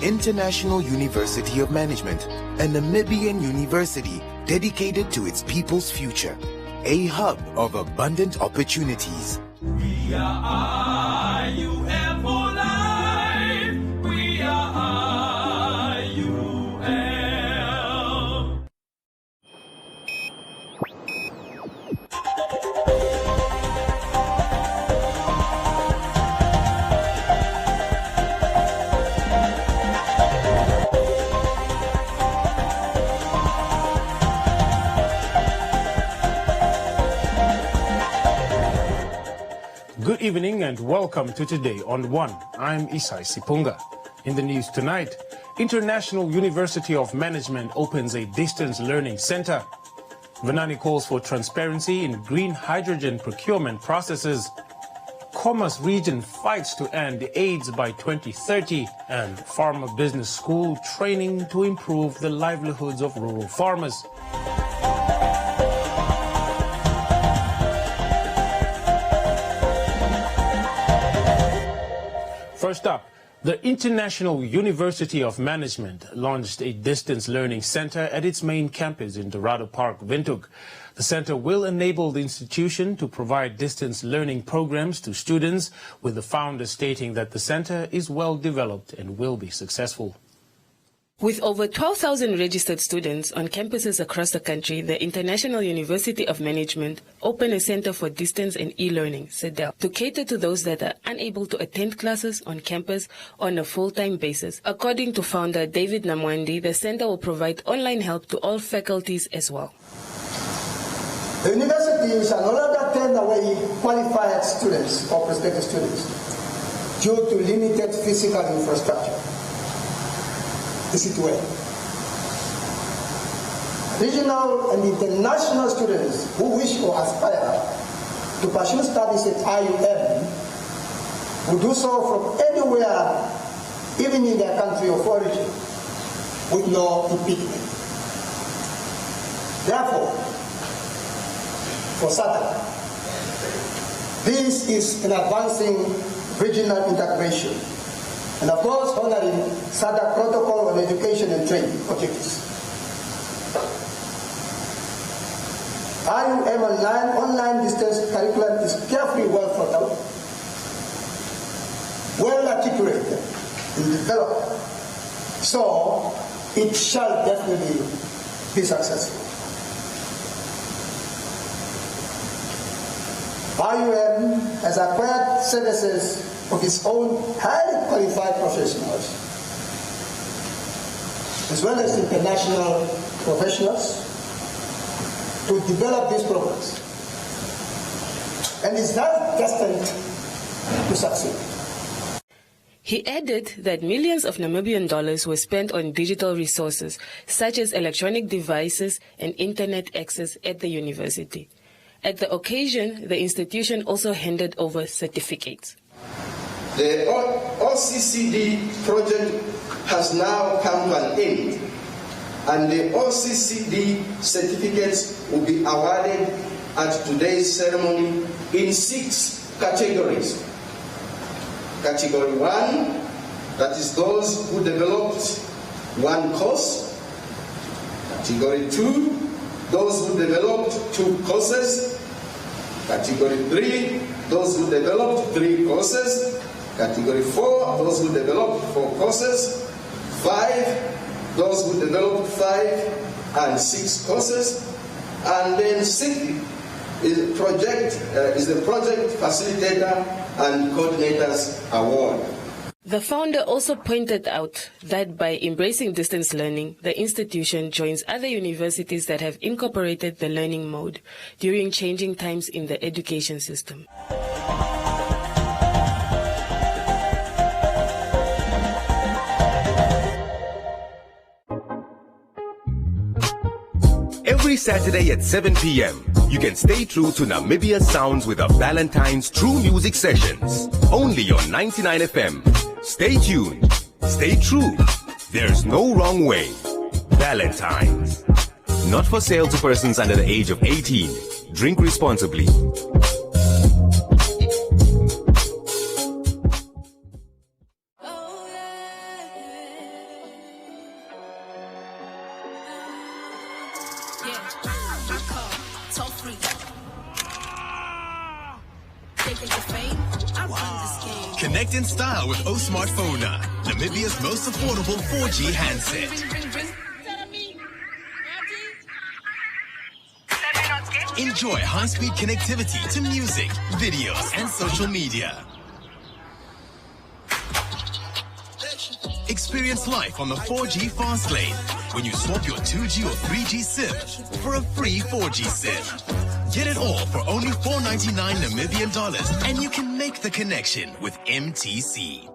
International University of Management, a Namibian university dedicated to its people's future, a hub of abundant opportunities. We are IUM for life. We are IUM. Good evening and welcome to Today on One. I'm Isai Sipunga. In the news tonight, International University of Management opens a distance learning center. Vanani calls for transparency in green hydrogen procurement processes. Commerce region fights to end AIDS by 2030. And Farmer Business School training to improve the livelihoods of rural farmers. First up, the International University of Management launched a distance learning center at its main campus in Dorado Park, Windhoek. The center will enable the institution to provide distance learning programs to students, with the founder stating that the center is well developed and will be successful. With over 12,000 registered students on campuses across the country, the International University of Management opened a Center for Distance and E-Learning, CEDEL, to cater to those that are unable to attend classes on campus on a full-time basis. According to founder David Namwandi, the center will provide online help to all faculties as well. The university shall no longer turn away qualified students or prospective students due to limited physical infrastructure. Is it well? Regional and international students who wish or aspire to pursue studies at IUM will do so from anywhere, even in their country of origin, with no impediment. Therefore, for SADC, this is an advancing regional integration, and of course honoring SADC Protocol on Education and Training objectives. IUM online distance curriculum is carefully well thought out, well articulated and developed, so it shall definitely be successful. IUM has acquired services of its own highly qualified professionals, as well as international professionals, to develop these programs, and is thus destined to succeed. He added that millions of Namibian dollars were spent on digital resources, such as electronic devices and internet access at the university. At the occasion, the institution also handed over certificates. The OCCD project has now come to an end, and the OCCD certificates will be awarded at today's ceremony in 6 categories. Category 1, that is those who developed one course. Category 2, those who developed 2 courses. Category 3, those who developed 3 courses. Category 4, those who developed 4 courses. 5, those who developed 5 and 6 courses. And then 6 is the project facilitator and coordinators award. The founder also pointed out that by embracing distance learning, the institution joins other universities that have incorporated the learning mode during changing times in the education system. Every Saturday at 7 p.m., you can stay true to Namibia's sounds with the Valentine's True Music Sessions. Only on 99 FM. Stay tuned. Stay true. There's no wrong way. Valentine's. Not for sale to persons under the age of 18. Drink responsibly. Connect in style with O Smartphone, Namibia's most affordable 4G handset. Enjoy high-speed connectivity to music, videos, and social media. Experience life on the 4G fast lane when you swap your 2G or 3G SIM for a free 4G SIM. Get it all for only $4.99 Namibian dollars, and you can make the connection with MTC.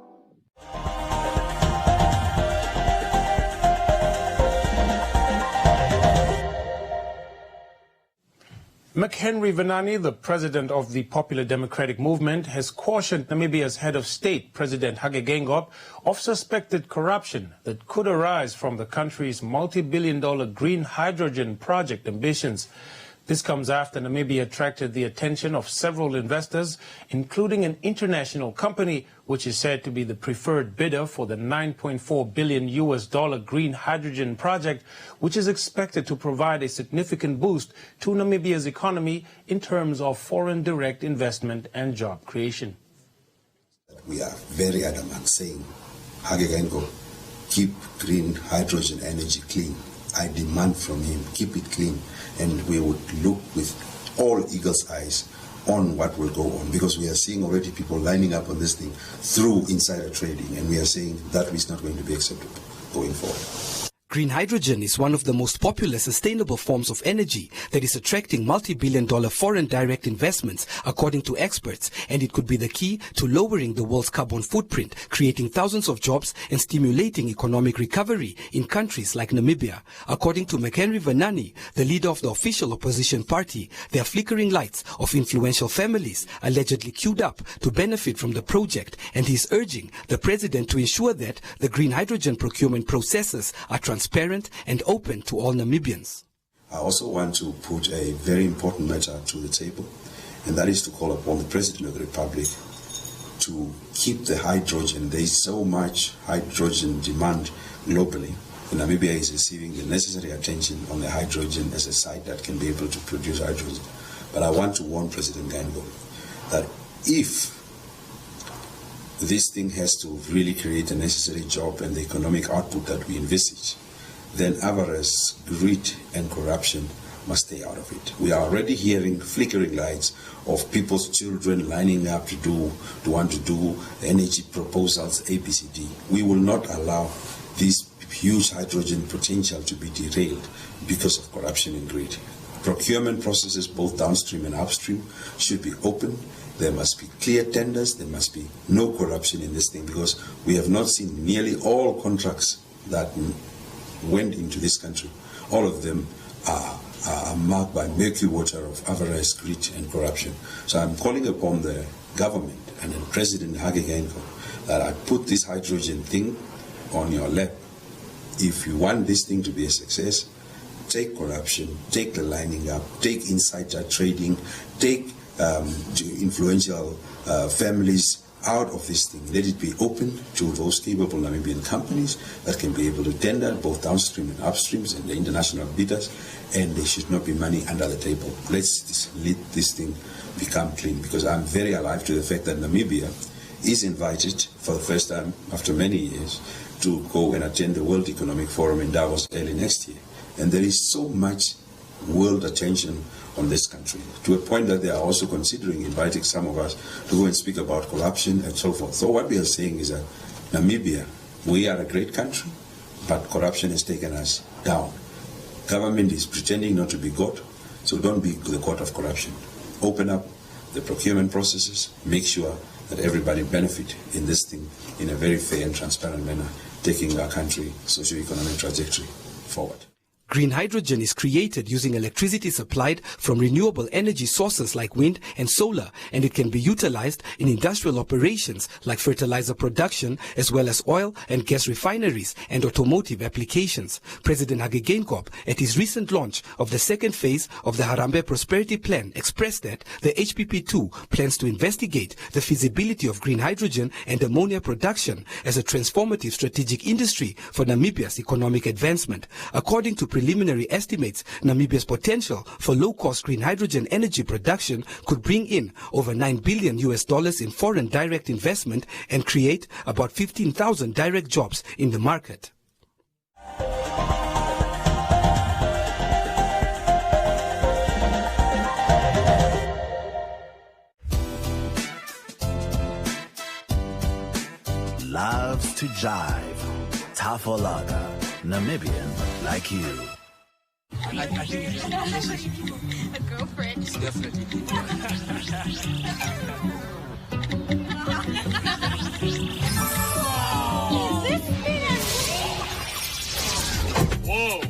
McHenry Venani, the president of the Popular Democratic Movement, has cautioned Namibia's head of state, President Hage Geingob, of suspected corruption that could arise from the country's multi-billion-dollar green hydrogen project ambitions. This comes after Namibia attracted the attention of several investors, including an international company which is said to be the preferred bidder for the $9.4 billion green hydrogen project, which is expected to provide a significant boost to Namibia's economy in terms of foreign direct investment and job creation. We are very adamant saying, Hage Geingob, keep green hydrogen energy clean. I demand from him, keep it clean. And we would look with all eagle's eyes on what will go on, because we are seeing already people lining up on this thing through insider trading, and we are saying that is not going to be acceptable going forward. Green hydrogen is one of the most popular sustainable forms of energy that is attracting multi-billion-dollar foreign direct investments, according to experts, and it could be the key to lowering the world's carbon footprint, creating thousands of jobs and stimulating economic recovery in countries like Namibia. According to McHenry Venani, the leader of the official opposition party, there are flickering lights of influential families allegedly queued up to benefit from the project, and he is urging the president to ensure that the green hydrogen procurement processes are transparent and open to all Namibians. I also want to put a very important matter to the table, and that is to call upon the President of the Republic to keep the hydrogen. There is so much hydrogen demand globally, and Namibia is receiving the necessary attention on the hydrogen as a site that can be able to produce hydrogen. But I want to warn President Geingob that if this thing has to really create the necessary job and the economic output that we envisage, then avarice, greed, and corruption must stay out of it. We are already hearing flickering lights of people's children lining up to want to do energy proposals, ABCD. We will not allow this huge hydrogen potential to be derailed because of corruption and greed. Procurement processes, both downstream and upstream, should be open. There must be clear tenders. There must be no corruption in this thing, because we have not seen nearly all contracts that went into this country. All of them are marked by murky water of avarice, greed, and corruption. So I'm calling upon the government and the President Hage Geingob that I put this hydrogen thing on your lap. If you want this thing to be a success, take corruption, take the lining up, take insider trading, take influential families out of this thing. Let it be open to those capable Namibian companies that can be able to tender both downstream and upstreams and the international bidders, and there should not be money under the table. Let's let this thing become clean, because I'm very alive to the fact that Namibia is invited for the first time after many years to go and attend the World Economic Forum in Davos early next year. And there is so much world attention on this country, to a point that they are also considering inviting some of us to go and speak about corruption and so forth. So what we are saying is that Namibia, we are a great country, but corruption has taken us down. Government is pretending not to be God, so don't be the god of corruption. Open up the procurement processes, make sure that everybody benefit in this thing in a very fair and transparent manner, taking our country socio-economic trajectory forward. Green hydrogen is created using electricity supplied from renewable energy sources like wind and solar, and it can be utilized in industrial operations like fertilizer production, as well as oil and gas refineries and automotive applications. President Hage Geingob, at his recent launch of the second phase of the Harambee Prosperity Plan, expressed that the HPP2 plans to investigate the feasibility of green hydrogen and ammonia production as a transformative strategic industry for Namibia's economic advancement. According to preliminary estimates, Namibia's potential for low-cost green hydrogen energy production could bring in over $9 billion in foreign direct investment and create about 15,000 direct jobs in the market. Loves to jive. Tafolaga, Namibian like you. A girlfriend. Definitely. Whoa!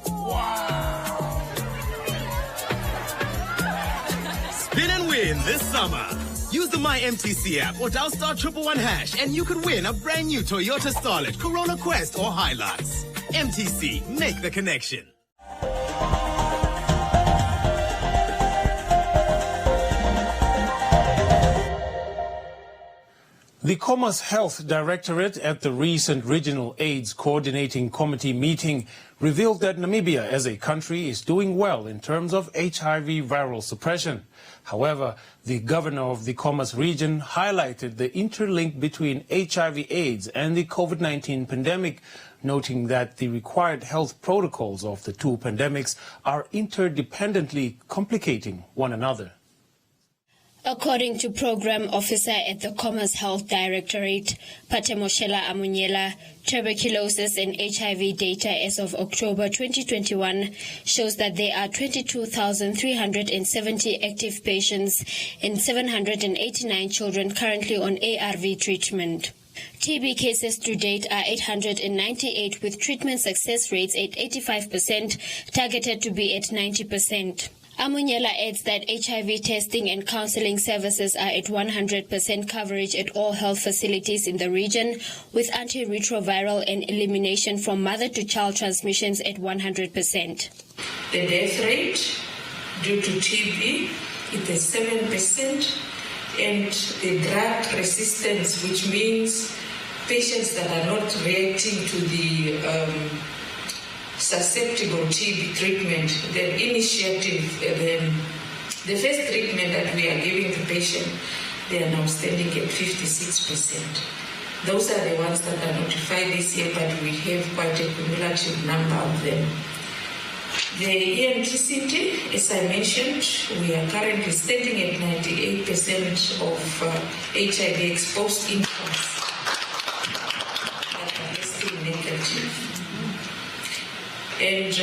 Wow! Spin and win this summer. Use the MyMTC app or dial *111# and you could win a brand new Toyota Starlet, Corolla Quest or Hilux. MTC, make the connection. The Commerce Health Directorate at the recent Regional AIDS Coordinating Committee meeting revealed that Namibia as a country is doing well in terms of HIV viral suppression. However, the governor of the Commerce region highlighted the interlink between HIV/AIDS and the COVID-19 pandemic, noting that the required health protocols of the two pandemics are interdependently complicating one another. According to Program Officer at the Commerce Health Directorate, Patemoshela Amunyela, tuberculosis and HIV data as of October 2021 shows that there are 22,370 active patients and 789 children currently on ARV treatment. TB cases to date are 898 with treatment success rates at 85%, targeted to be at 90%. Amunyela adds that HIV testing and counseling services are at 100% coverage at all health facilities in the region, with antiretroviral and elimination from mother-to-child transmissions at 100%. The death rate due to TB is 7%, and the drug resistance, which means patients that are not reacting to the susceptible TB treatment, the initiative, the first treatment that we are giving the patient, they are now standing at 56%. Those are the ones that are notified this year, but we have quite a cumulative number of them. The EMTCT, as I mentioned, we are currently standing at 98% of HIV-exposed infants that are still negative. And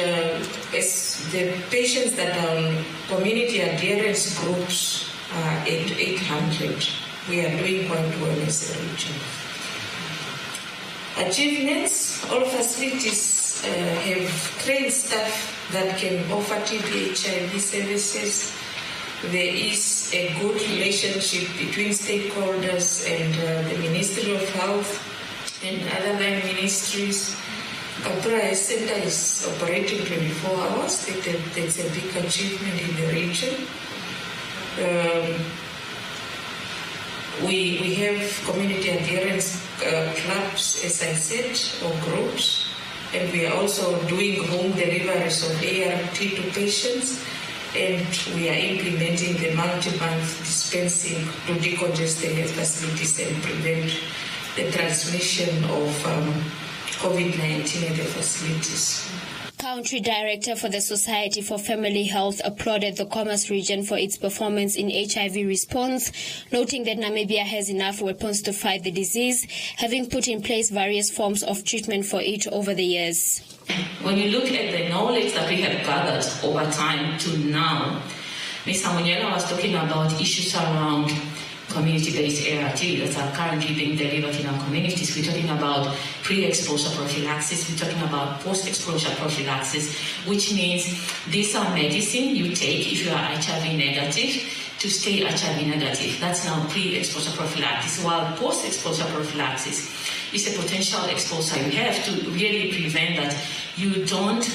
as the patients that are on community adherence groups are at 800, we are doing quite well as a region. Achievements, all facilities have trained staff that can offer TB HIV services. There is a good relationship between stakeholders and the Ministry of Health and other line ministries. Kapura Center is operating 24 hours. That's a big achievement in the region. We have community adherence clubs, as I said, or groups, and we are also doing home deliveries of ART to patients, and we are implementing the multi-month dispensing to decongest the health facilities and prevent the transmission of COVID-19 at the facilities. Country Director for the Society for Family Health applauded the Commerce region for its performance in HIV response, noting that Namibia has enough weapons to fight the disease, having put in place various forms of treatment for it over the years. When you look at the knowledge that we have gathered over time to now, Ms. Amunyela was talking about issues around community-based ART that are currently being delivered in our communities. We're talking about pre-exposure prophylaxis, we're talking about post-exposure prophylaxis, which means these are medicine you take if you are HIV negative to stay HIV negative. That's now pre-exposure prophylaxis, while post-exposure prophylaxis is a potential exposure you have to really prevent that you don't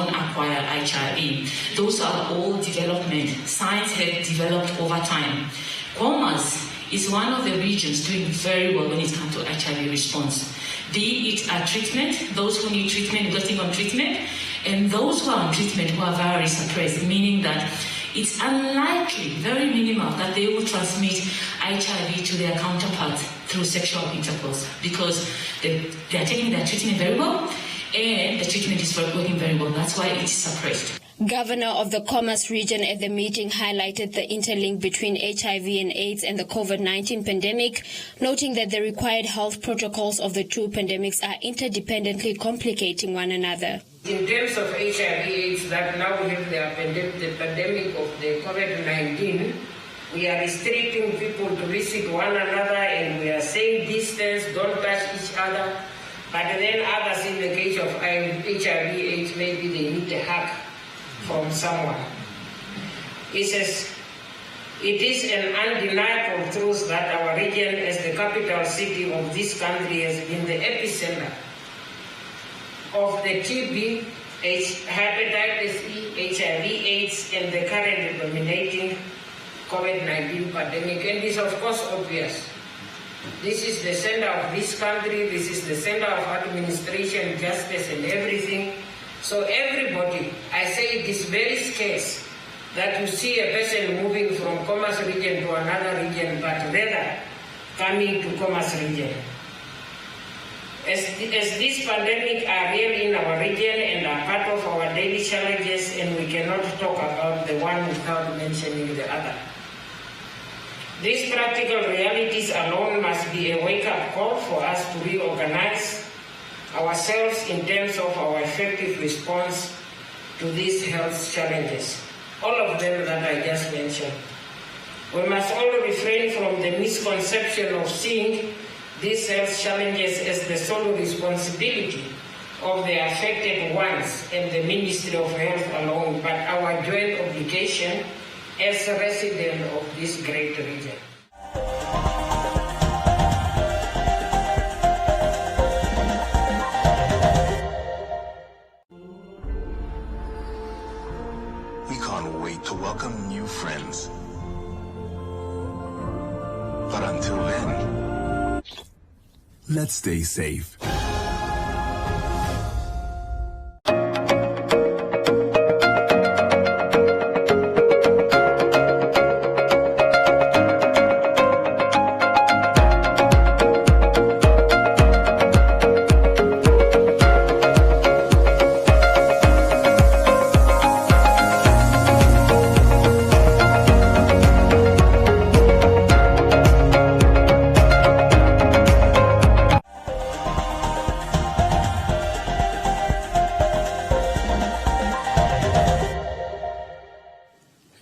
acquire HIV. Those are all development. Science has developed over time. Commerce is one of the regions doing very well when it comes to HIV response. be it a treatment, those who need treatment getting on treatment, and those who are on treatment who are virally suppressed, meaning that it's unlikely, very minimal, that they will transmit HIV to their counterparts through sexual intercourse because they are taking their treatment very well and the treatment is working very well. That's why it's suppressed. Governor of the Commerce region at the meeting highlighted the interlink between HIV and AIDS and the COVID-19 pandemic, noting that the required health protocols of the two pandemics are interdependently complicating one another. In terms of HIV/AIDS, that now we have the pandemic of the COVID-19, we are restricting people to visit one another and we are saying distance, don't touch each other. But then others, in the case of HIV/AIDS, maybe they need a hug from someone. It is an undeniable truth that our region, as the capital city of this country, has been the epicenter of the TB, hepatitis E, HIV/AIDS, and the current dominating COVID-19 pandemic. And this, of course, obvious. This is the center of this country, this is the center of administration, justice, and everything. So everybody, I say it is very scarce that you see a person moving from Commerce region to another region, but rather coming to Commerce region. As this pandemic are real in our region and are part of our daily challenges, and we cannot talk about the one without mentioning the other. These practical realities alone must be a wake-up call for us to reorganize ourselves in terms of our effective response to these health challenges, all of them that I just mentioned. We must all refrain from the misconception of seeing these health challenges as the sole responsibility of the affected ones and the Ministry of Health alone, but our joint obligation as a resident of this great region. We can't wait to welcome new friends. But until then, let's stay safe.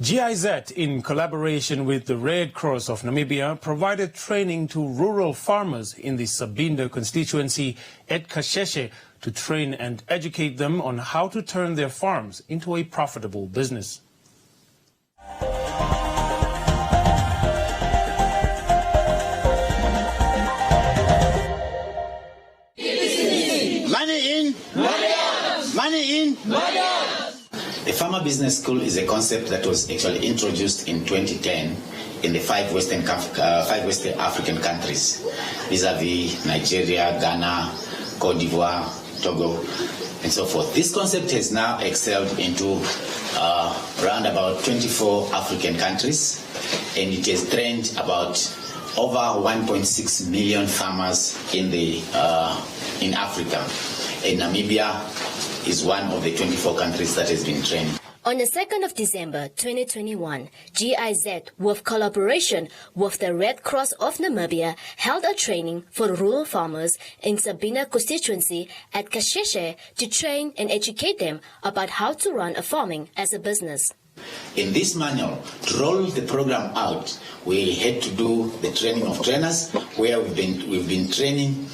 GIZ, in collaboration with the Red Cross of Namibia, provided training to rural farmers in the Sabinda constituency at Kasheshe to train and educate them on how to turn their farms into a profitable business. Money in, money out. Money in, money out. The Farmer Business School is a concept that was actually introduced in 2010 in the five West African countries, vis-a-vis Nigeria, Ghana, Cote d'Ivoire, Togo, and so forth. This concept has now excelled into around about 24 African countries, and it has trained about over 1.6 million farmers in Africa. And Namibia is one of the 24 countries that has been trained. On the 2nd of December 2021, GIZ, with collaboration with the Red Cross of Namibia, held a training for rural farmers in Sabinda constituency at Kasheshe to train and educate them about how to run a farming as a business. In this manual, to roll the program out, we had to do the training of trainers, where we've been training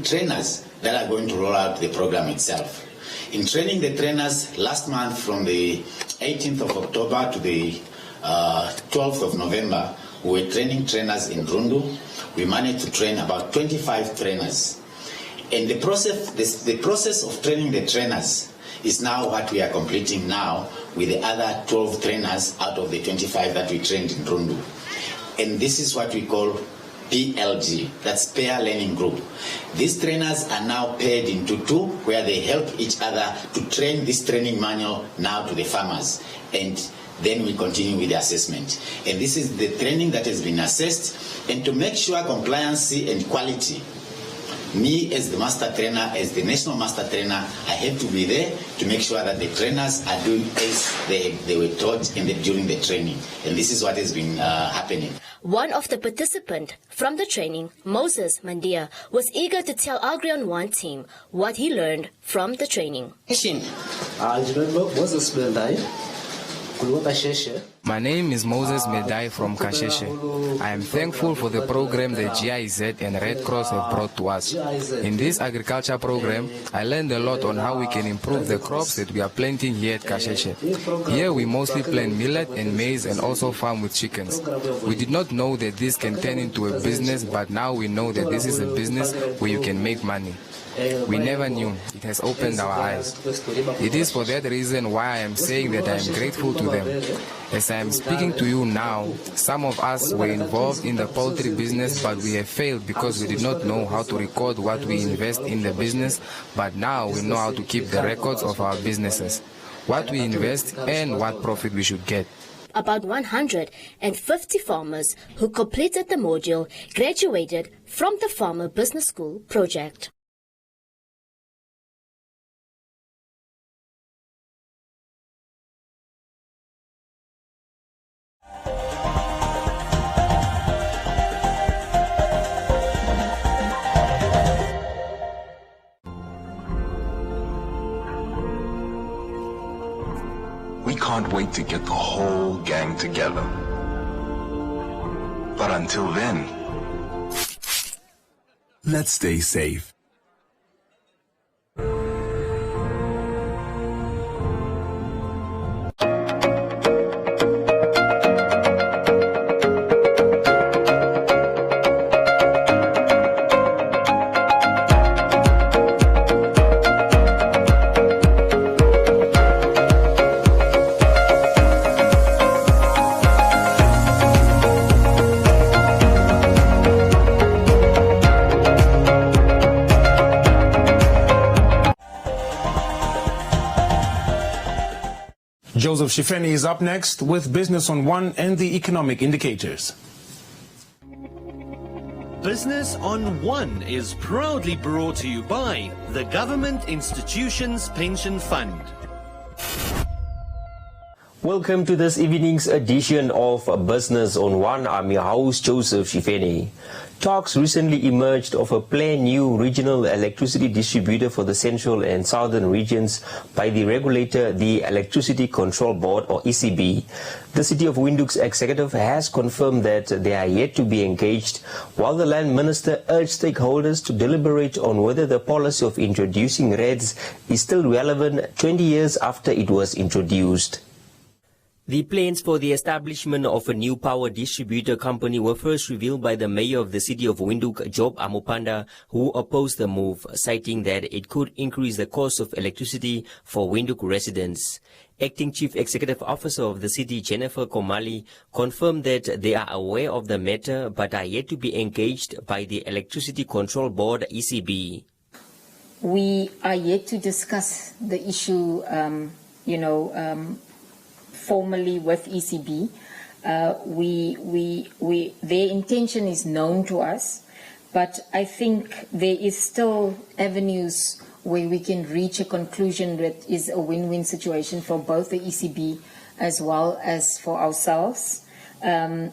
trainers that are going to roll out the program itself. In training the trainers last month, from the 18th of October to the 12th of November, we were training trainers in Rundu. We managed to train about 25 trainers. And the process of training the trainers is now what we are completing now with the other 12 trainers out of the 25 that we trained in Rundu. And this is what we call PLG, that's Pair Learning Group. These trainers are now paired into two, where they help each other to train this training manual now to the farmers. And then we continue with the assessment. And this is the training that has been assessed. And to make sure compliancy and quality, me as the master trainer, as the national master trainer, I have to be there to make sure that the trainers are doing as they were taught during the training. And this is what has been happening. One of the participants from the training, Moses Mandia, was eager to tell Agrion One team what he learned from the training. My name is Moses Medai from Kasheshe. I am thankful for the program the GIZ and Red Cross have brought to us. In this agriculture program, I learned a lot on how we can improve the crops that we are planting here at Kasheshe. Here we mostly plant millet and maize and also farm with chickens. We did not know that this can turn into a business, but now we know that this is a business where you can make money. We never knew. It has opened our eyes. It is for that reason why I am saying that I am grateful to them. As I am speaking to you now, some of us were involved in the poultry business, but we have failed because we did not know how to record what we invest in the business, but now we know how to keep the records of our businesses, what we invest and what profit we should get. About 150 farmers who completed the module graduated from the Farmer Business School project. We can't wait to get the whole gang together. But until then, let's stay safe. Joseph Shifeni is up next with Business on One and the economic indicators. Business on One is proudly brought to you by the Government Institutions Pension Fund. Welcome to this evening's edition of Business on One. I'm your host, Joseph Shifeni. Talks recently emerged of a planned new regional electricity distributor for the central and southern regions by the regulator, the Electricity Control Board, or ECB. The City of Windhoek's executive has confirmed that they are yet to be engaged, while the land minister urged stakeholders to deliberate on whether the policy of introducing REDS is still relevant 20 years after it was introduced. The plans for the establishment of a new power distributor company were first revealed by the mayor of the city of Windhoek, Job Amopanda, who opposed the move, citing that it could increase the cost of electricity for Windhoek residents. Acting Chief Executive Officer of the city, Jennifer Komali, confirmed that they are aware of the matter but are yet to be engaged by the Electricity Control Board, ECB. We are yet to discuss the issue, formally with ECB. Their intention is known to us, but I think there is still avenues where we can reach a conclusion that is a win-win situation for both the ECB as well as for ourselves. When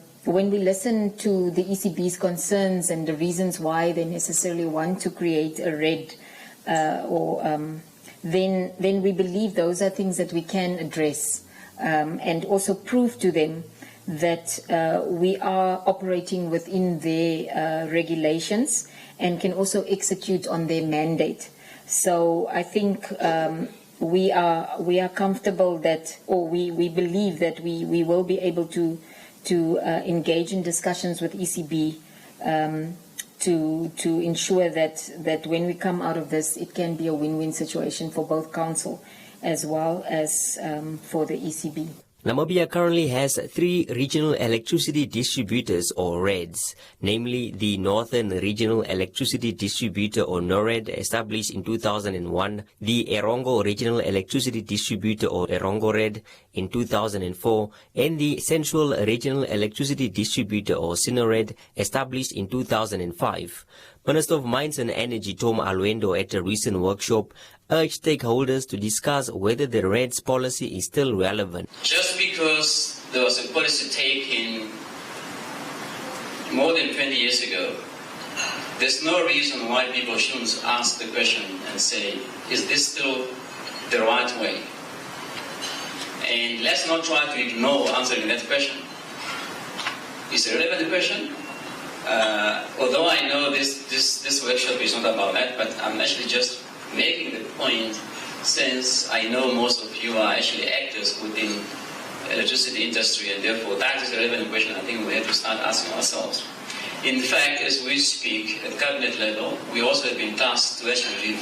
we listen to the ECB's concerns and the reasons why they necessarily want to create a RED, then we believe those are things that we can address. And also prove to them that we are operating within their regulations and can also execute on their mandate. So I think we are comfortable that, or we believe that we will be able to engage in discussions with ECB to ensure that when we come out of this, it can be a win-win situation for both council as well as for the ECB. Namibia currently has 3 regional electricity distributors, or REDs, namely the Northern Regional Electricity Distributor, or NORED, established in 2001, the Erongo Regional Electricity Distributor, or ErongoRED, in 2004, and the Central Regional Electricity Distributor, or CINORED, established in 2005. Minister of Mines and Energy Tom Alwendo, at a recent workshop, urged stakeholders to discuss whether the RED's policy is still relevant. Just because there was a policy taken more than 20 years ago, there's no reason why people shouldn't ask the question and say, is this still the right way? And let's not try to ignore answering that question. It's a relevant question. Although I know this workshop is not about that, but I'm actually just making the point, since I know most of you are actually actors within the electricity industry, and therefore that is a relevant question I think we have to start asking ourselves. In fact, as we speak at cabinet level, we also have been tasked to actually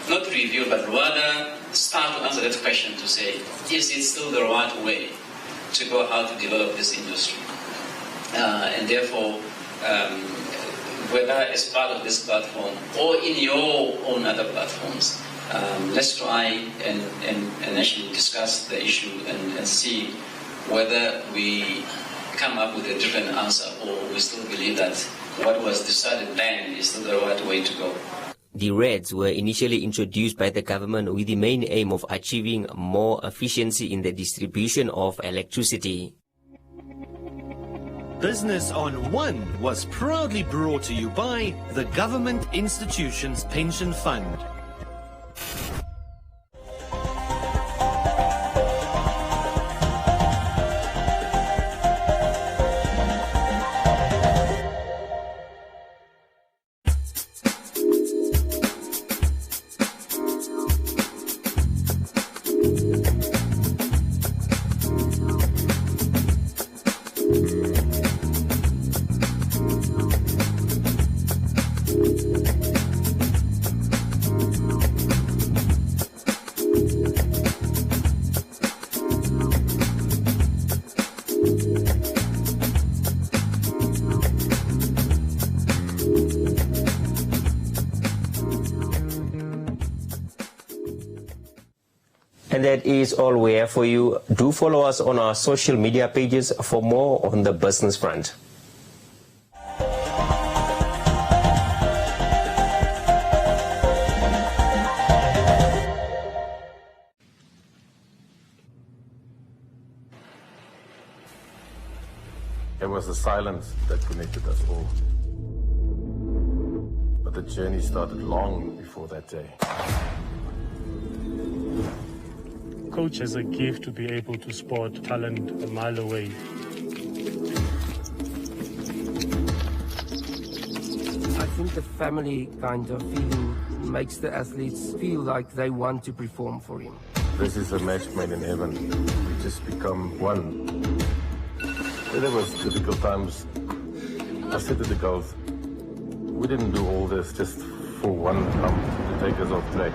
but rather start to answer that question to say, is it still the right way to go how to develop this industry? And therefore, whether as part of this platform or in your own other platforms, let's try and actually discuss the issue and see whether we come up with a different answer, or we still believe that what was decided then is still the right way to go. The REDs were initially introduced by the government with the main aim of achieving more efficiency in the distribution of electricity. Business on One was proudly brought to you by the Government Institutions Pension Fund. And that is all we have for you. Do follow us on our social media pages for more on the business front. It was the silence that connected us all. But the journey started long before that day. Coach has a gift to be able to spot talent a mile away. I think the family kind of feeling makes the athletes feel like they want to perform for him. This is a match made in heaven. We just become one. When there was difficult times, I said to the girls, we didn't do all this just for one hump to take us off track.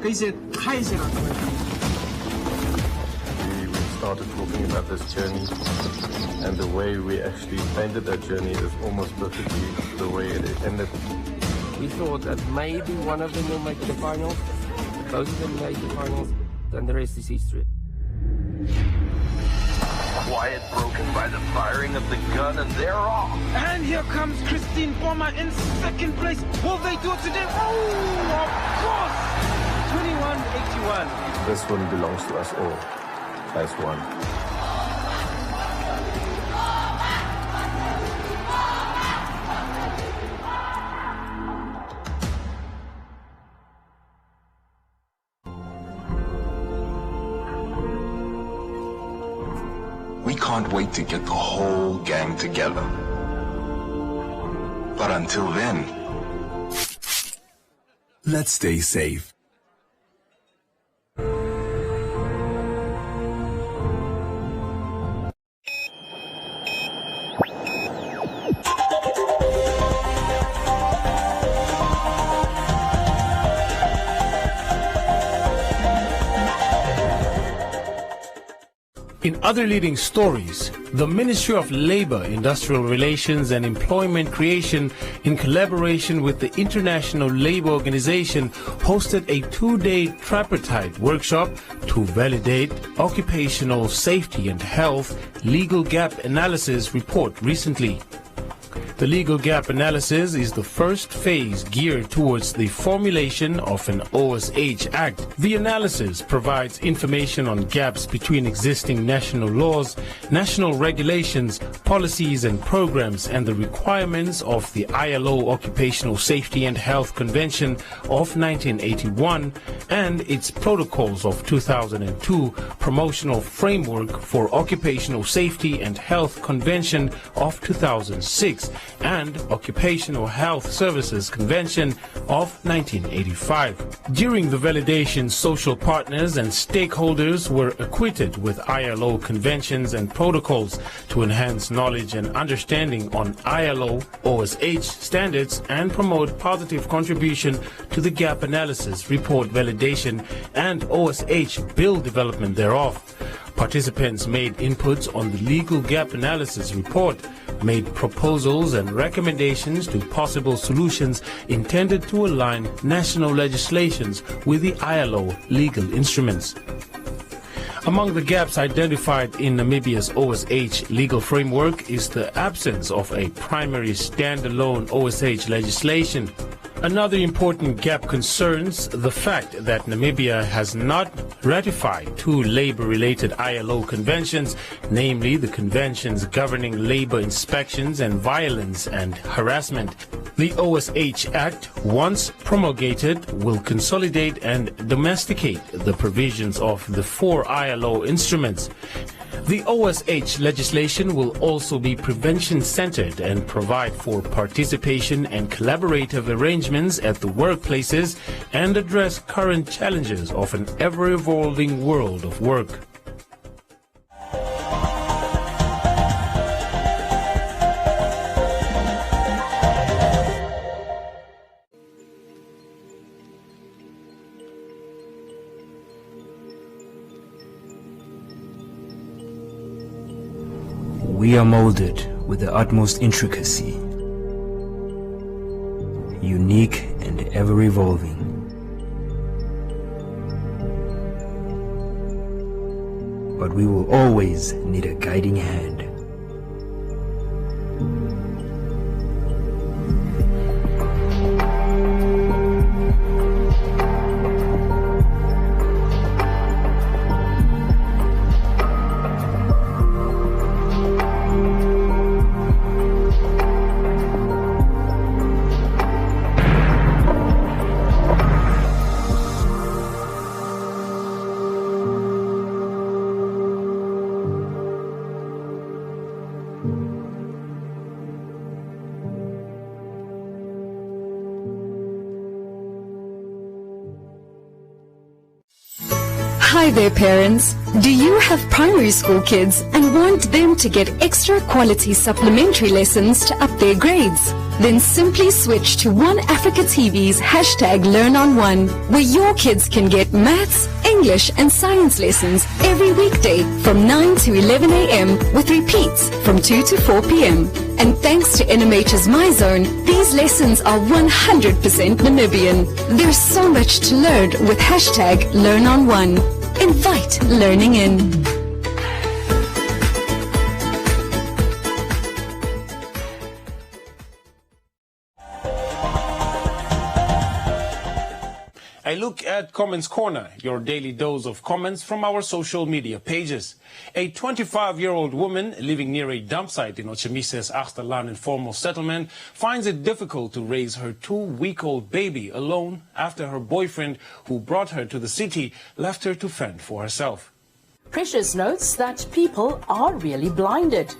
We started talking about this journey, and the way we actually painted that journey is almost perfectly the way it ended. We thought that maybe one of them will make the finals. Both of them made the finals, then the rest is history. Quiet broken by the firing of the gun, and they're off. And here comes Christine Bomber in second place. Will they do it today? Oh, of course! 21-81. This one belongs to us all as one. We can't wait to get the whole gang together. But until then, let's stay safe. In other leading stories, the Ministry of Labour, Industrial Relations and Employment Creation, in collaboration with the International Labour Organization, hosted a 2-day tripartite workshop to validate occupational safety and health legal gap analysis report recently. The legal gap analysis is the first phase geared towards the formulation of an OSH Act. The analysis provides information on gaps between existing national laws, national regulations, policies and programs, and the requirements of the ILO Occupational Safety and Health Convention of 1981 and its protocols of 2002, Promotional Framework for Occupational Safety and Health Convention of 2006, and Occupational Health Services Convention of 1985. During the validation, social partners and stakeholders were equipped with ILO conventions and protocols to enhance knowledge and understanding on ILO OSH standards and promote positive contribution to the gap analysis, report validation, and OSH bill development thereof. Participants made inputs on the legal gap analysis report, made proposals and recommendations to possible solutions intended to align national legislations with the ILO legal instruments. Among the gaps identified in Namibia's OSH legal framework is the absence of a primary standalone OSH legislation. Another important gap concerns the fact that Namibia has not ratified 2 labor-related ILO conventions, namely the conventions governing labor inspections and violence and harassment. The OSH Act, once promulgated, will consolidate and domesticate the provisions of the 4 ILO instruments. The OSH legislation will also be prevention-centered and provide for participation and collaborative arrangements at the workplaces and address current challenges of an ever-evolving world of work. We are molded with the utmost intricacy, unique and ever-evolving. But we will always need a guiding hand. Hi there, parents. Do you have primary school kids and want them to get extra quality supplementary lessons to up their grades? Then simply switch to One Africa TV's #LearnOn1, where your kids can get maths, English and science lessons every weekday from 9 to 11 a.m. with repeats from 2 to 4 p.m. And thanks to NMH's MyZone, these lessons are 100% Namibian. There's so much to learn with #LearnOn1. Invite learning in. A look at Comments Corner, your daily dose of comments from our social media pages. A 25-year-old woman living near a dump site in Ochemise's Achterlaan informal settlement finds it difficult to raise her 2-week-old baby alone after her boyfriend, who brought her to the city, left her to fend for herself. Precious notes that people are really blinded.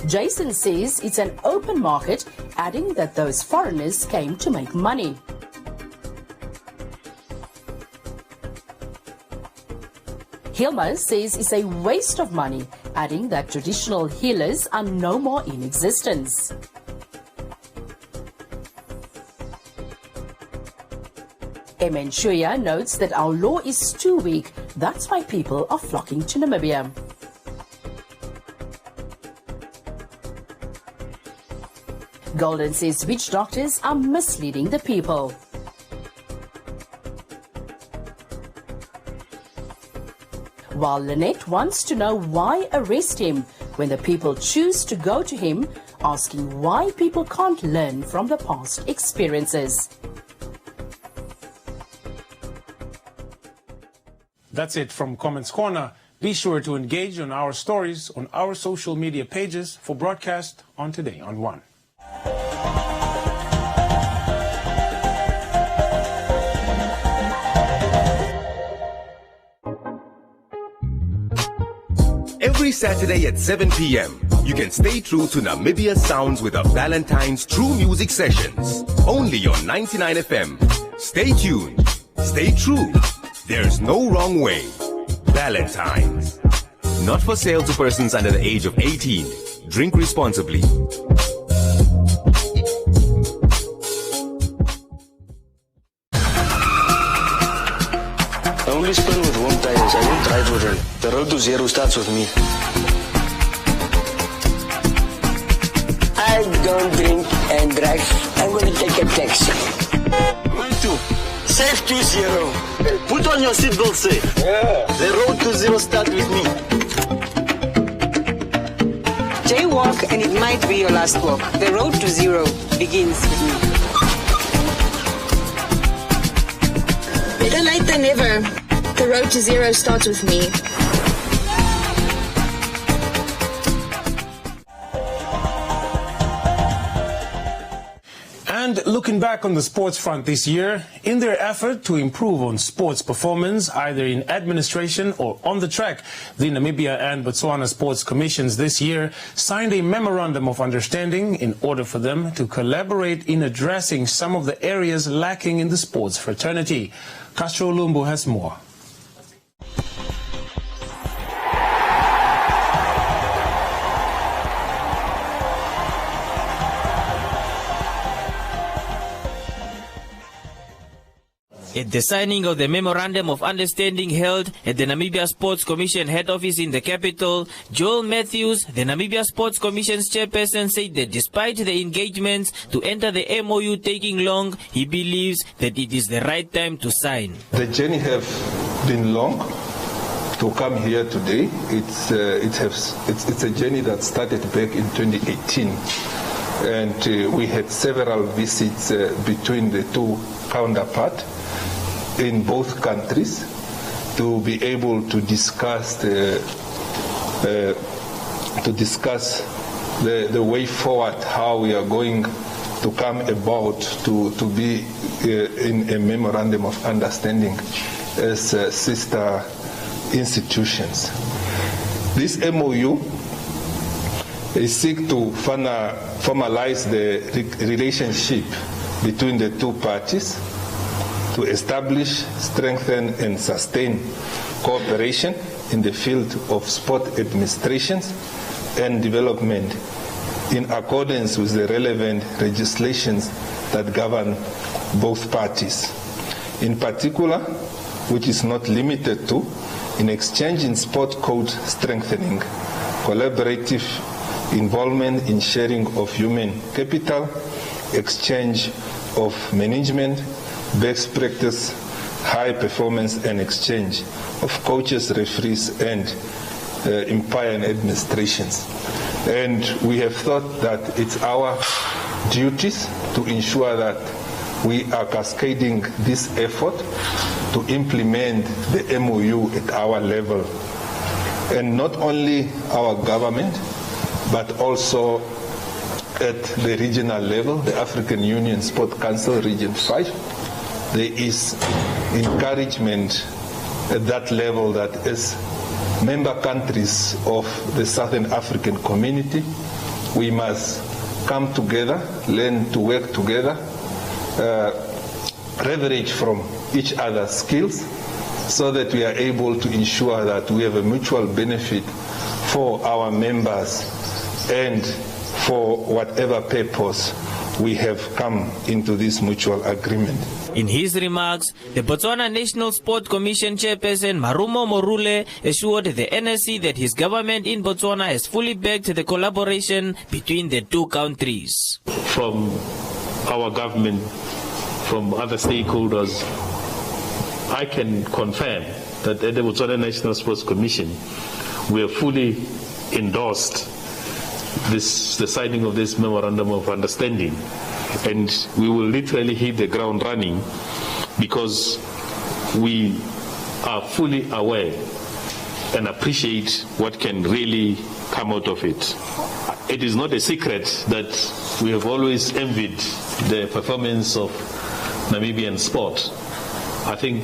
Jason says it's an open market, adding that those foreigners came to make money. Hilma says it's a waste of money, adding that traditional healers are no more in existence. Emen Shuya notes that our law is too weak. That's why people are flocking to Namibia. Golden says witch doctors are misleading the people. While Lynette wants to know why arrest him when the people choose to go to him, asking why people can't learn from the past experiences. That's it from Comments Corner. Be sure to engage on our stories on our social media pages for broadcast on Today on One. Every Saturday at 7 p.m., you can stay true to Namibia Sounds with a Valentine's True Music Sessions. Only on 99 FM. Stay tuned. Stay true. There's no wrong way. Valentine's. Not for sale to persons under the age of 18. Drink responsibly. I only spin with one tires. I don't drive with them. The road to zero starts with me. I don't drink and drive. I'm going to take a taxi. Where to? Safe to zero. Put on your seatbelt, say. Yeah. The road to zero starts with me. Jaywalk and it might be your last walk. The road to zero begins with me. Better late than never. The road to zero starts with me. And looking back on the sports front this year, in their effort to improve on sports performance, either in administration or on the track, the Namibia and Botswana Sports Commissions this year signed a memorandum of understanding in order for them to collaborate in addressing some of the areas lacking in the sports fraternity. Castro Lumbu has more. At the signing of the Memorandum of Understanding held at the Namibia Sports Commission head office in the capital, Joel Matthews, the Namibia Sports Commission's chairperson, said that despite the engagements to enter the MOU taking long, he believes that it is the right time to sign. The journey have been long to come here today. It's a journey that started back in 2018. And we had several visits between the two counterparts in both countries to be able to discuss the way forward, how we are going to come about to be in a memorandum of understanding as sister institutions. This MOU is seek to formalize the relationship between the two parties, to establish, strengthen and sustain cooperation in the field of sport administration and development in accordance with the relevant legislations that govern both parties. In particular, which is not limited to, in exchange in sport code strengthening, collaborative involvement in sharing of human capital, exchange of management, best practice, high performance and exchange of coaches, referees and umpire and administrations. And we have thought that it's our duties to ensure that we are cascading this effort to implement the MOU at our level. And not only our government, but also at the regional level, the African Union Sport Council Region 5. There is encouragement at that level that as member countries of the Southern African community, we must come together, learn to work together, leverage from each other's skills so that we are able to ensure that we have a mutual benefit for our members and for whatever purpose we have come into this mutual agreement. In his remarks, the Botswana National Sport Commission chairperson Marumo Morule assured the NSC that his government in Botswana has fully backed the collaboration between the two countries. From our government, from other stakeholders, I can confirm that at the Botswana National Sports Commission, we have fully endorsed the signing of this memorandum of understanding, and we will literally hit the ground running because we are fully aware and appreciate what can really come out of it. It is not a secret that we have always envied the performance of Namibian sport. I think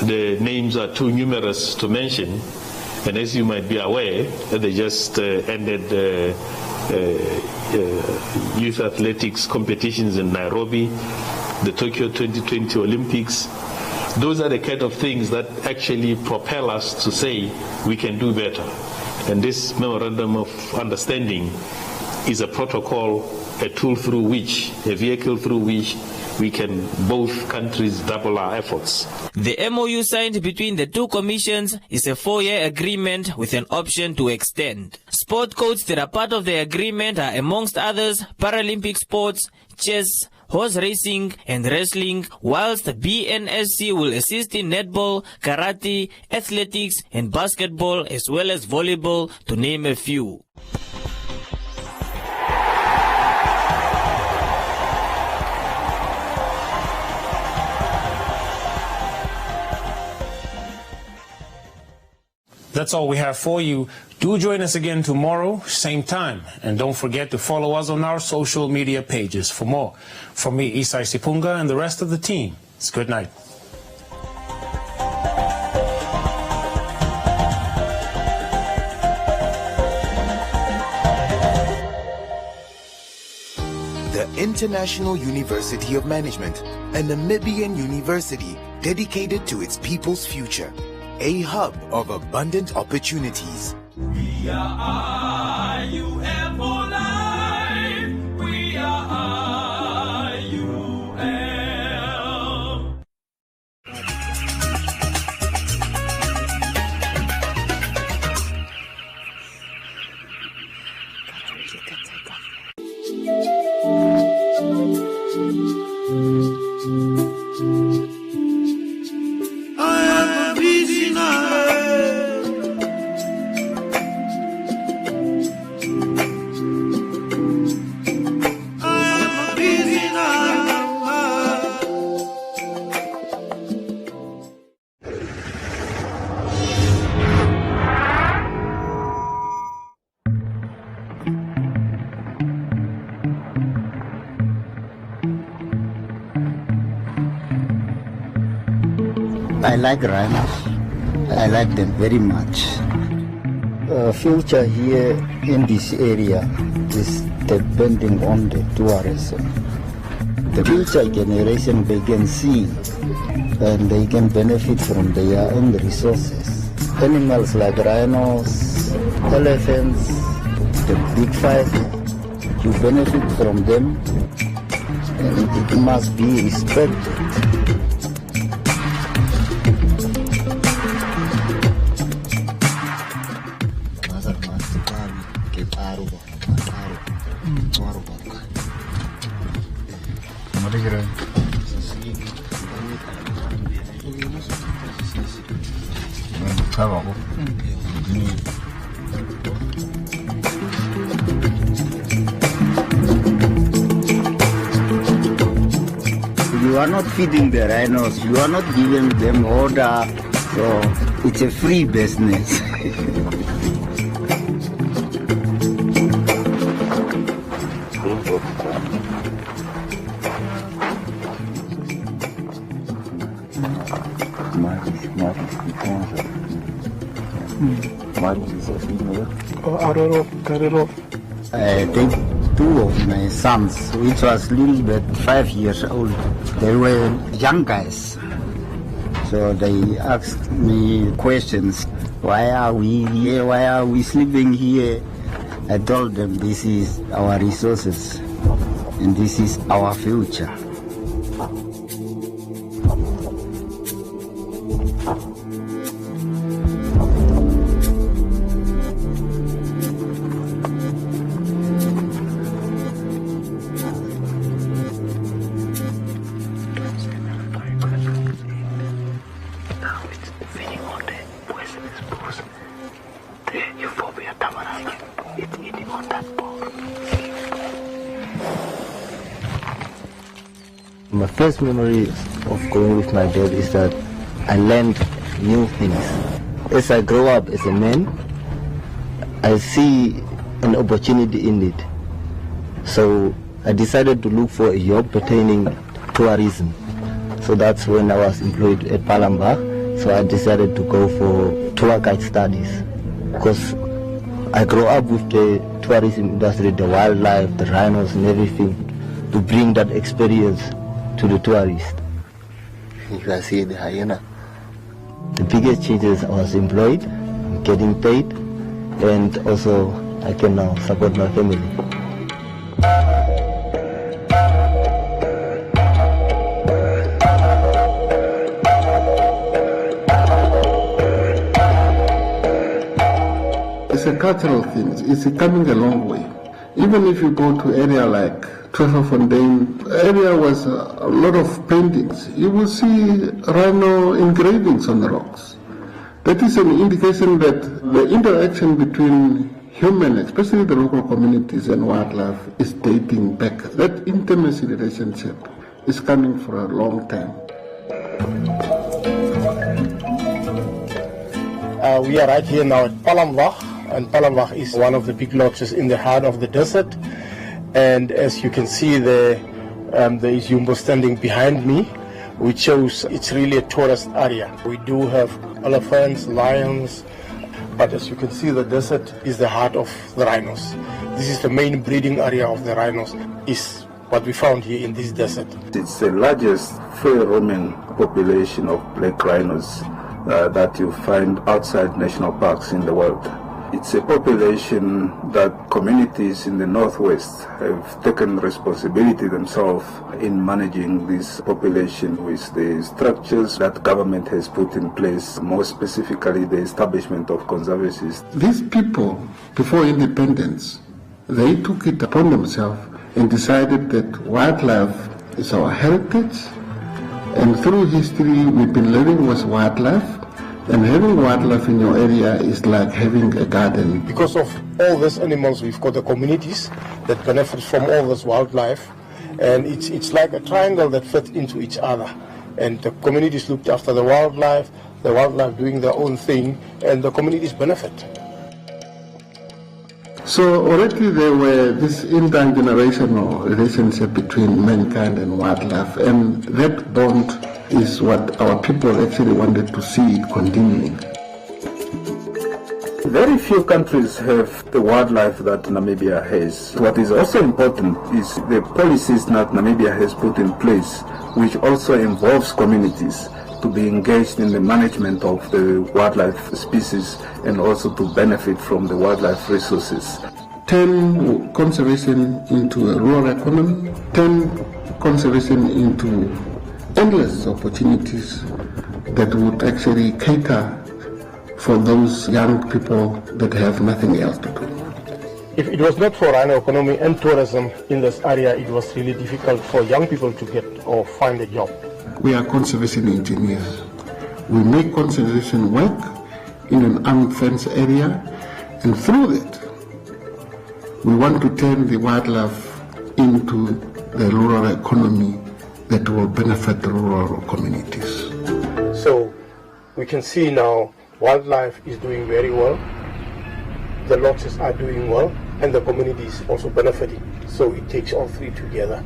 the names are too numerous to mention, and as you might be aware, they just ended youth athletics competitions in Nairobi, the Tokyo 2020 Olympics. Those are the kind of things that actually propel us to say we can do better. And this memorandum of understanding is a protocol, a tool through which, a vehicle through which we can, both countries, double our efforts. The MOU signed between the two commissions is a 4-year agreement with an option to extend. Sport codes that are part of the agreement are, amongst others, Paralympic sports, chess, horse racing and wrestling, whilst the BNSC will assist in netball, karate, athletics and basketball, as well as volleyball, to name a few. That's all we have for you. Do join us again tomorrow, same time. And don't forget to follow us on our social media pages for more. From me, Isai Sipunga, and the rest of the team, it's good night. The International University of Management, a Namibian university dedicated to its people's future. A hub of abundant opportunities. We are IUM for life. We are IUM. I like rhinos. I like them very much. Future here in this area is depending on the tourism. The future generation, they can see and they can benefit from their own resources. Animals like rhinos, elephants, the big five, you benefit from them and it must be respected. You are not feeding the rhinos, you are not giving them order, so it's a free business. I take two of my sons, which was little bit 5 years old. They were young guys. So they asked me questions. Why are we here? Why are we sleeping here? I told them this is our resources. and this is our future. My first memory of going with my dad is that I learned new things. As I grow up as a man, I see an opportunity in it. So I decided to look for a job pertaining to tourism. So that's when I was employed at Palembang. So I decided to go for tour guide studies, because I grew up with the tourism industry, the wildlife, the rhinos and everything, to bring that experience to the tourist. You can see the hyena. The biggest change is I was employed, getting paid, and also I can now support my family. It's a cultural thing. It's coming a long way. Even if you go to area like Tweefontein, area was a lot of paintings. You will see rhino engravings on the rocks. That is an indication that the interaction between human, especially the local communities, and wildlife is dating back. That intimacy relationship is coming for a long time. We are right here now at Palembang, and Palembang is one of the big lodges in the heart of the desert. And as you can see there is Jumbo standing behind me, which shows it's really a tourist area. We do have elephants, lions, but as you can see, the desert is the heart of the rhinos. This is the main breeding area of the rhinos, is what we found here in this desert. It's the largest free-roaming population of black rhinos that you find outside national parks in the world. It's a population that communities in the northwest have taken responsibility themselves in managing this population with the structures that government has put in place, more specifically the establishment of conservancies. These people, before independence, they took it upon themselves and decided that wildlife is our heritage, and through history we've been living with wildlife. And having wildlife in your area is like having a garden. Because of all these animals, we've got the communities that benefit from all this wildlife, and it's like a triangle that fits into each other. And the communities looked after the wildlife doing their own thing, and the communities benefit. So already there were this intergenerational relationship between mankind and wildlife, and that bond is what our people actually wanted to see it continuing. Very few countries have the wildlife that Namibia has. What is also important is the policies that Namibia has put in place, which also involves communities to be engaged in the management of the wildlife species and also to benefit from the wildlife resources. 10 conservation into a rural economy, 10 conservation into endless opportunities that would actually cater for those young people that have nothing else to do. If it was not for rhino economy and tourism in this area, it was really difficult for young people to get or find a job. We are conservation engineers. We make conservation work in an unfenced area, and through that, we want to turn the wildlife into the rural economy that will benefit the rural communities. So we can see now wildlife is doing very well, the lodges are doing well, and the community is also benefiting. So it takes all three together.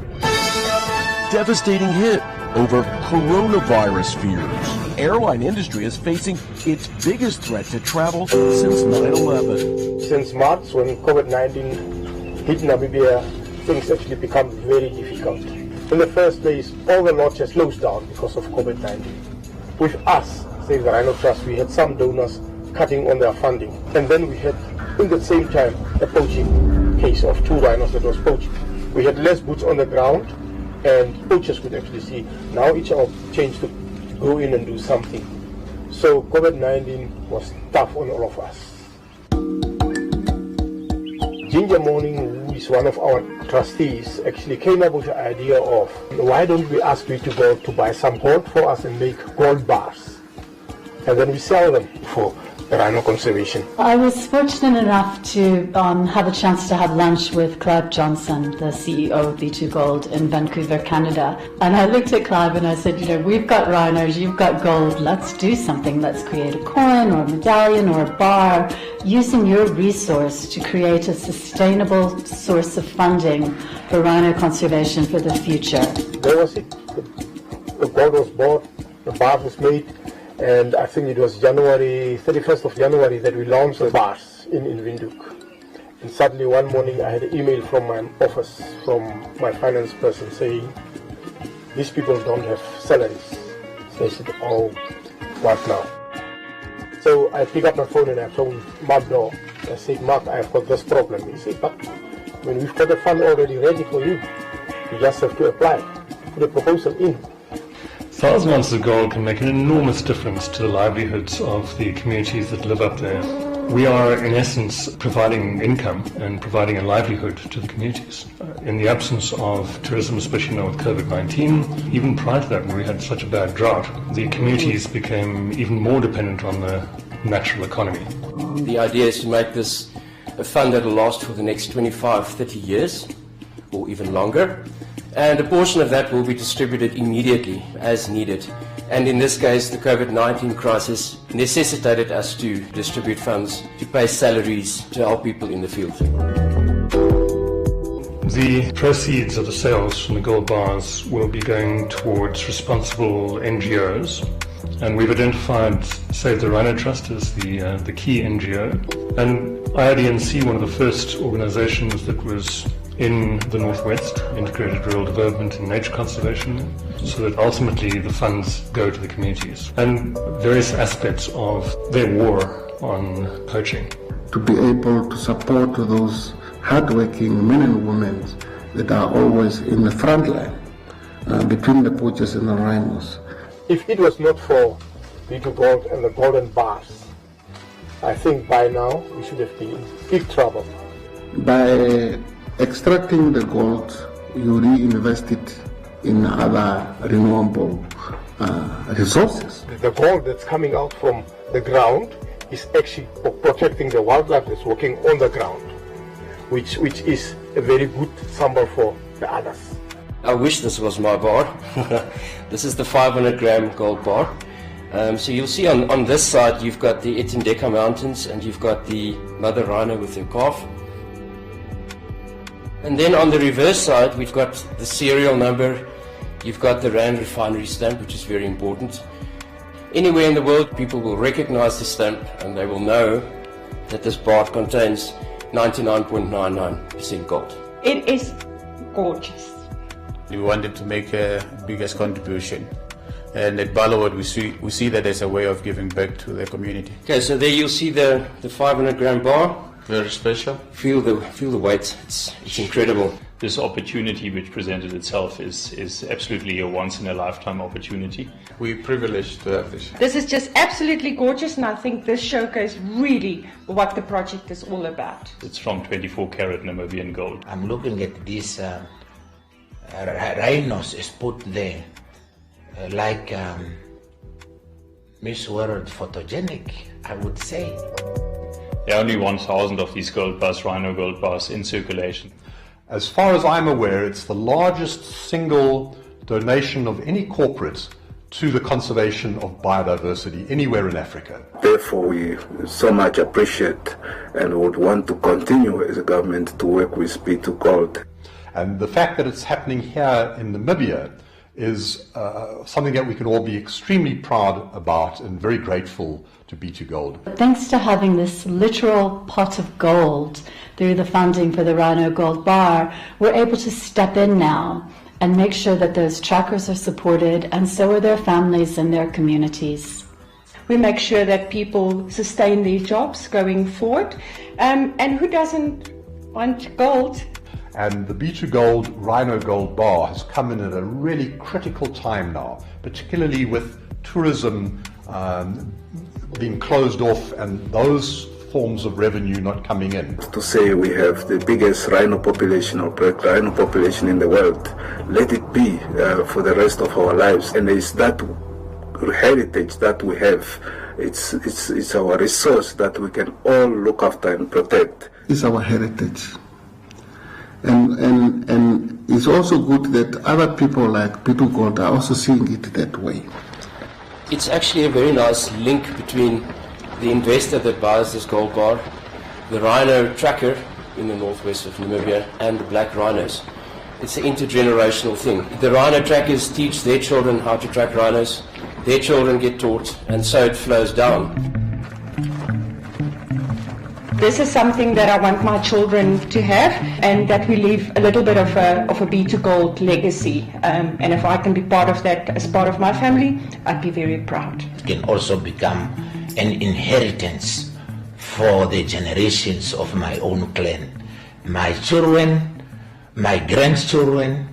Devastating hit over coronavirus fears. Airline industry is facing its biggest threat to travel since 9/11. Since March, when COVID-19 hit Namibia, things actually become very difficult. In the first place, all the lodges closed down because of COVID-19. With us, Save the Rhino Trust, we had some donors cutting on their funding. And then we had, in the same time, a poaching case of 2 rhinos that was poached. We had less boots on the ground, and poachers could actually see. Now it's all changed to go in and do something. So COVID-19 was tough on all of us. Ginger Morning, who is one of our trustees, actually came up with the idea of, why don't we ask you to go to buy some gold for us and make gold bars, and then we sell them for rhino conservation. I was fortunate enough to have a chance to have lunch with Clive Johnson, the CEO of B2Gold in Vancouver, Canada. And I looked at Clive and I said, we've got rhinos, you've got gold, let's do something. Let's create a coin or a medallion or a bar using your resource to create a sustainable source of funding for rhino conservation for the future. There was it. The gold was bought, the bar was made, and I think it was 31st of January that we launched the bars in Windhoek. And suddenly one morning I had an email from my office, from my finance person, saying, these people don't have salaries. So I said, oh, what now? So I pick up my phone and I phoned Mark Daw. I said, Mark, I've got this problem. He said, but we've got the fund already ready for you. You just have to apply, put a proposal in. 1,000 ounces of gold can make an enormous difference to the livelihoods of the communities that live up there. We are, in essence, providing income and providing a livelihood to the communities. In the absence of tourism, especially now with COVID-19, even prior to that, when we had such a bad drought, the communities became even more dependent on the natural economy. The idea is to make this a fund that will last for the next 25, 30 years, or even longer. And a portion of that will be distributed immediately as needed. And in this case, the COVID-19 crisis necessitated us to distribute funds to pay salaries to help people in the field. The proceeds of the sales from the gold bars will be going towards responsible NGOs. And we've identified Save the Rhino Trust as the key NGO. And IRDNC, one of the first organizations that was in the Northwest, integrated rural development and nature conservation, so that ultimately the funds go to the communities and various aspects of their war on poaching. To be able to support those hardworking men and women that are always in the front line between the poachers and the rhinos. If it was not for B2Gold and the golden bars, I think by now we should have been in big trouble. By extracting the gold, you reinvest it in other renewable resources. The gold that's coming out from the ground is actually protecting the wildlife that's walking on the ground, which is a very good symbol for the others. I wish this was my bar. This is the 500 gram gold bar. So you'll see on this side you've got the Etindeka Mountains and you've got the mother rhino with her calf. And then on the reverse side, we've got the serial number, you've got the Rand refinery stamp, which is very important. Anywhere in the world, people will recognize the stamp and they will know that this bar contains 99.99% gold. It is gorgeous. We wanted to make a biggest contribution. And at Ballowwood, we see that as a way of giving back to the community. Okay, so there you'll see the 500 gram bar. Very special. Feel the weight. It's incredible. This opportunity which presented itself is absolutely a once-in-a-lifetime opportunity. We're privileged to have this. This is just absolutely gorgeous, and I think this showcase really what the project is all about. It's from 24-karat Namibian gold. I'm looking at these rhinos is put there like Miss World photogenic, I would say. There are only 1,000 of these gold bars, rhino gold bars, in circulation. As far as I'm aware, it's the largest single donation of any corporate to the conservation of biodiversity anywhere in Africa. Therefore, we so much appreciate and would want to continue as a government to work with B2Gold. And the fact that it's happening here in Namibia is something that we can all be extremely proud about and very grateful to B2Gold. Thanks to having this literal pot of gold through the funding for the Rhino Gold Bar, we're able to step in now and make sure that those trackers are supported, and so are their families and their communities. We make sure that people sustain their jobs going forward, and who doesn't want gold? And the B2 Gold Rhino Gold Bar has come in at a really critical time now, particularly with tourism being closed off and those forms of revenue not coming in. To say we have the biggest rhino population or black rhino population in the world, let it be for the rest of our lives. And it's that heritage that we have. It's our resource that we can all look after and protect. It's our heritage. And it's also good that other people like B2 Gold are also seeing it that way. It's actually a very nice link between the investor that buys this gold bar, the rhino tracker in the northwest of Namibia, and the black rhinos. It's an intergenerational thing. The rhino trackers teach their children how to track rhinos, their children get taught, and so it flows down. This is something that I want my children to have, and that we leave a little bit of a B2 Gold legacy. And if I can be part of that as part of my family, I'd be very proud. It can also become an inheritance for the generations of my own clan. My children, my grandchildren.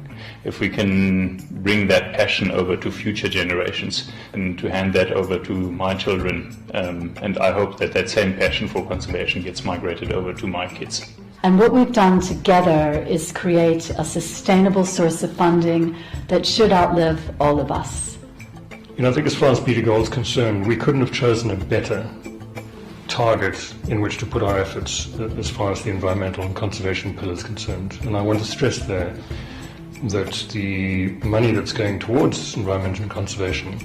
If we can bring that passion over to future generations and to hand that over to my children, and I hope that that same passion for conservation gets migrated over to my kids. And what we've done together is create a sustainable source of funding that should outlive all of us. You know, I think as far as B2 Gold is concerned, we couldn't have chosen a better target in which to put our efforts as far as the environmental and conservation pillar is concerned. And I want to stress there that the money that's going towards environment and conservation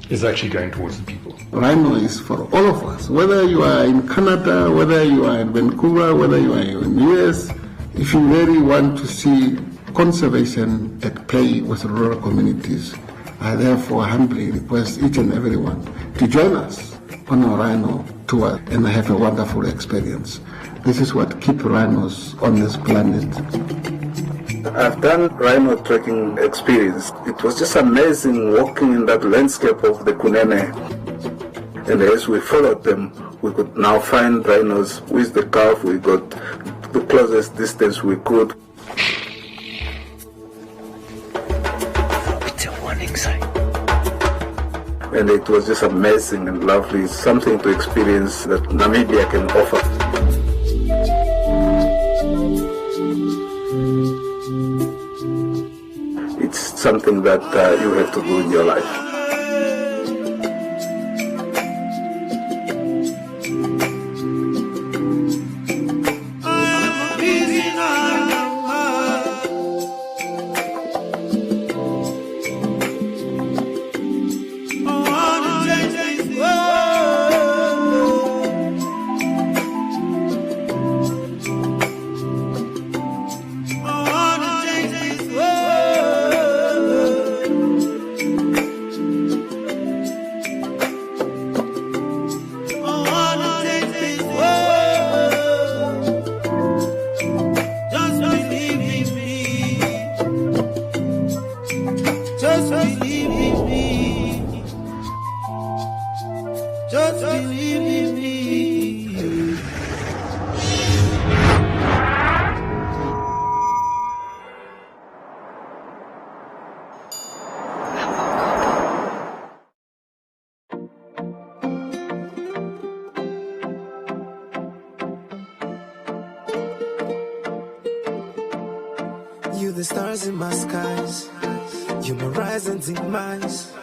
is actually going towards the people. Rhino is for all of us, whether you are in Canada, whether you are in Vancouver, whether you are in the US. If you really want to see conservation at play with rural communities, I therefore humbly request each and everyone to join us on our Rhino tour and have a wonderful experience. This is what keeps rhinos on this planet. I've done rhino trekking experience. It was just amazing walking in that landscape of the Kunene. And as we followed them, we could now find rhinos with the calf. We got the closest distance we could. It's a warning sign. And it was just amazing and lovely, something to experience that Namibia can offer. It's something that you have to do in your life. You the stars in my skies, you my rise and demise.